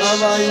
Come on,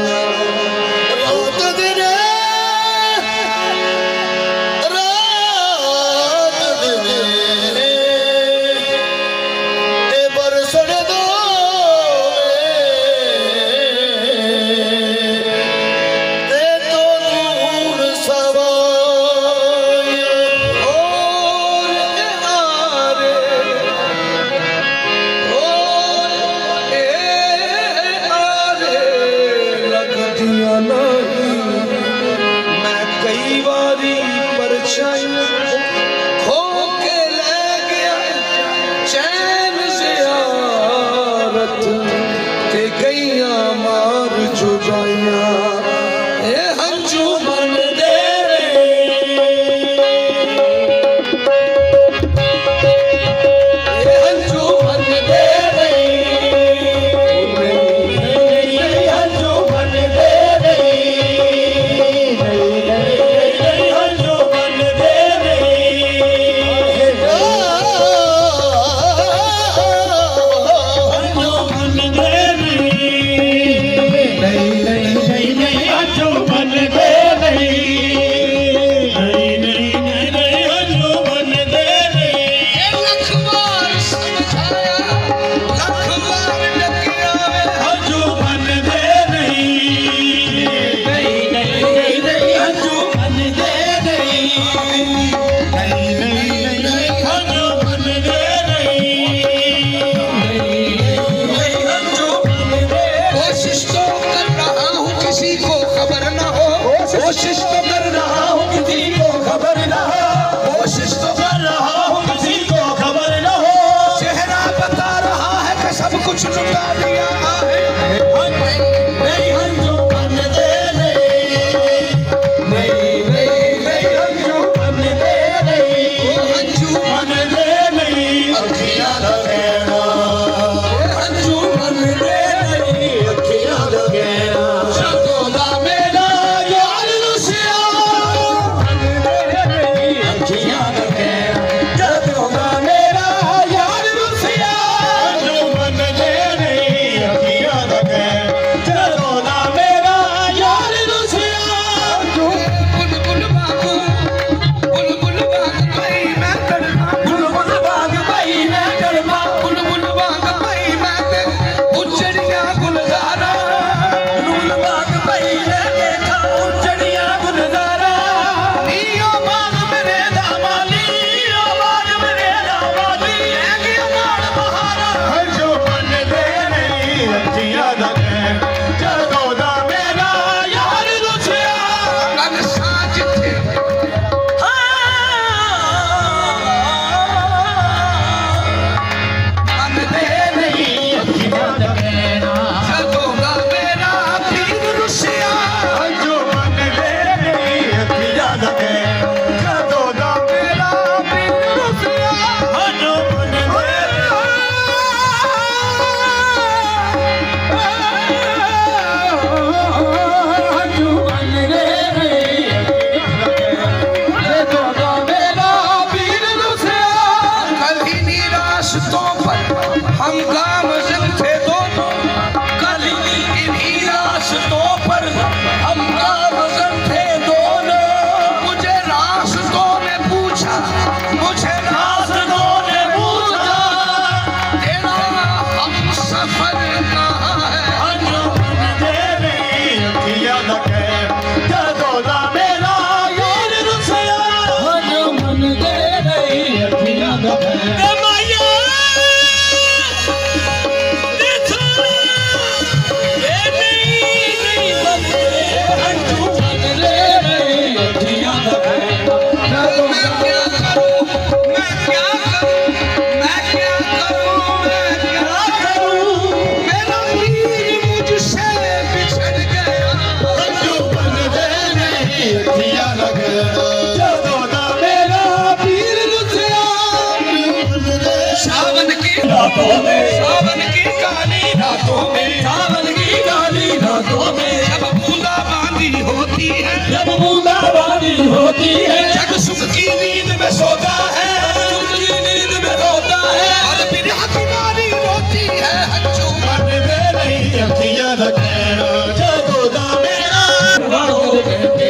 रातों में, सावन की काली रातों में, सावन की काली रातों में, जब बूंदाबांदी होती है, जब बूंदाबांदी होती है, जग सुख की नींद में सोता है, सुख की नींद में रोता है, और बिरहा की नारी रोती है, हंसू मन दे नहीं अखियां दा कहना जदों दा मेरा बादल कहते,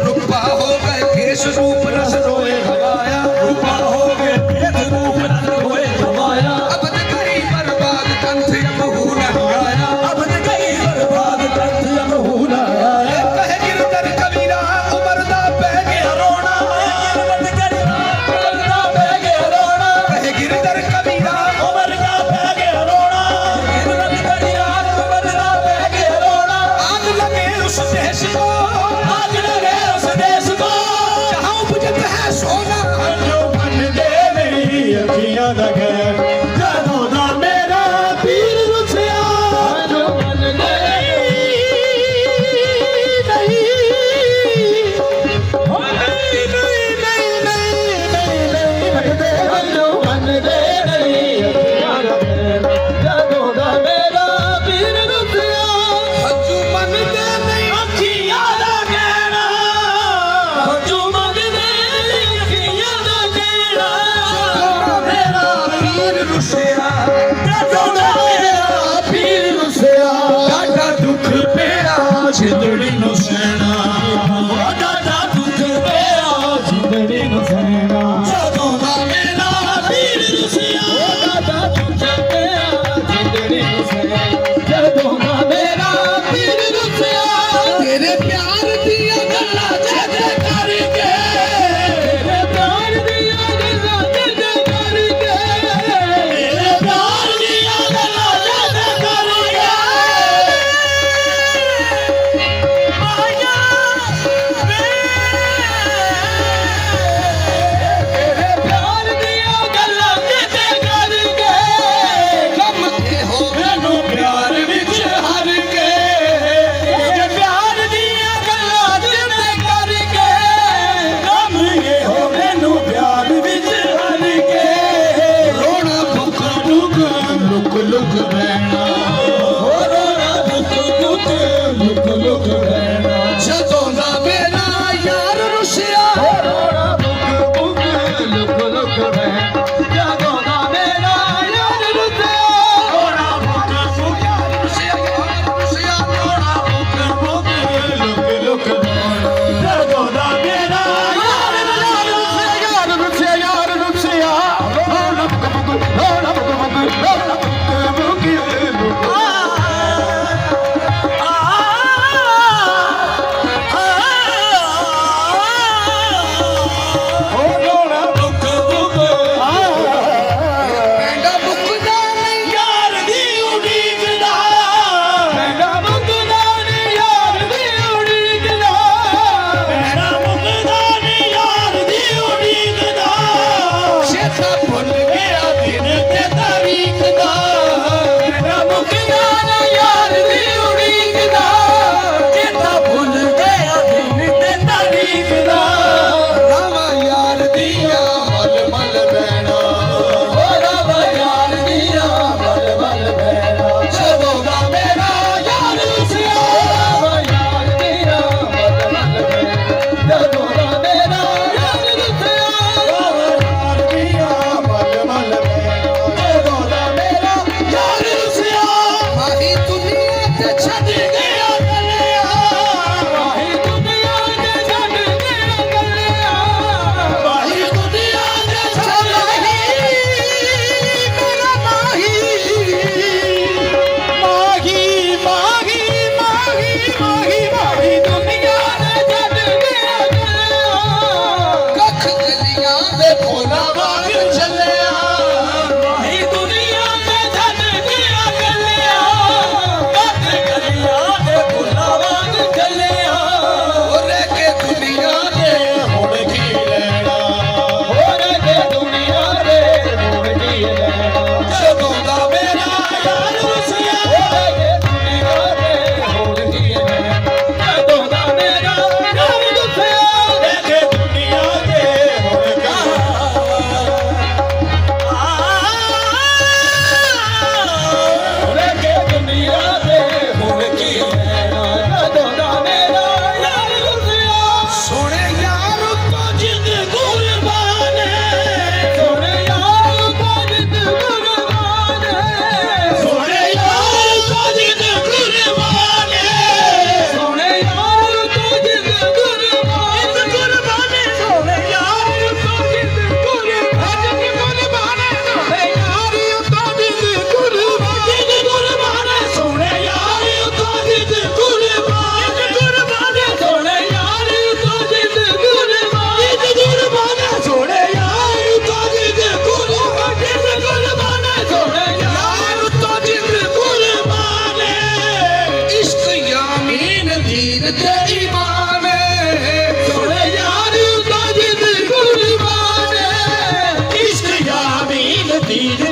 रूपा हो गए केश रूप रस रोए हवाया, रूपा हो गए तेरे रूप रस रोए हवाया, अब न कहीं बर्बाद कंठ यमहू नहीं आया, अब न गई बर्बाद कंठ यमहू न आया, कहे गिरधर कबीरा उमर दा पै गया रोना, गिरवत करिया उमर दा पै गया रोना, कहे गिरधर कबीरा उमर दा पै गया रोना, गिरवत करिया उमर दा पै गया रोना, आग लगे उस देश को, आग लगे उस देश को, जहाँ उपजत है सोना, जो मन दे मेरी अखियां दा कहर, जदों दा मेरा पीर रुसिया, जो मन दे नहीं, ओ नहीं नहीं नहीं नहीं नहीं नहीं, जो मन दे नहीं अखियां दा कहर, जदों दा मेरा पीर रुसिया, हंसू मन दे नहीं अखियां दा कहना, जो मन दे अखियां दा कहना, मेरा पीर रुसिया, जदों दा मेरा पीर रुसिया, डाढा दुख पेड़ा जिंदड़ी नु सैना, डाढा दुख पिया जिंदड़ी नु सैना, जदों दा मेरा पीर रुसिया, डाढा दुख पिया जिंदड़ी नु सैना, जदों दा मेरा पीर रुसिया, तेरे प्यार दिया गल्ला जदे करके, तेरे प्यार दिया गल्ला जदे करके, तेरे प्यार दिया गल्ला जदे करके,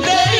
ਦੇ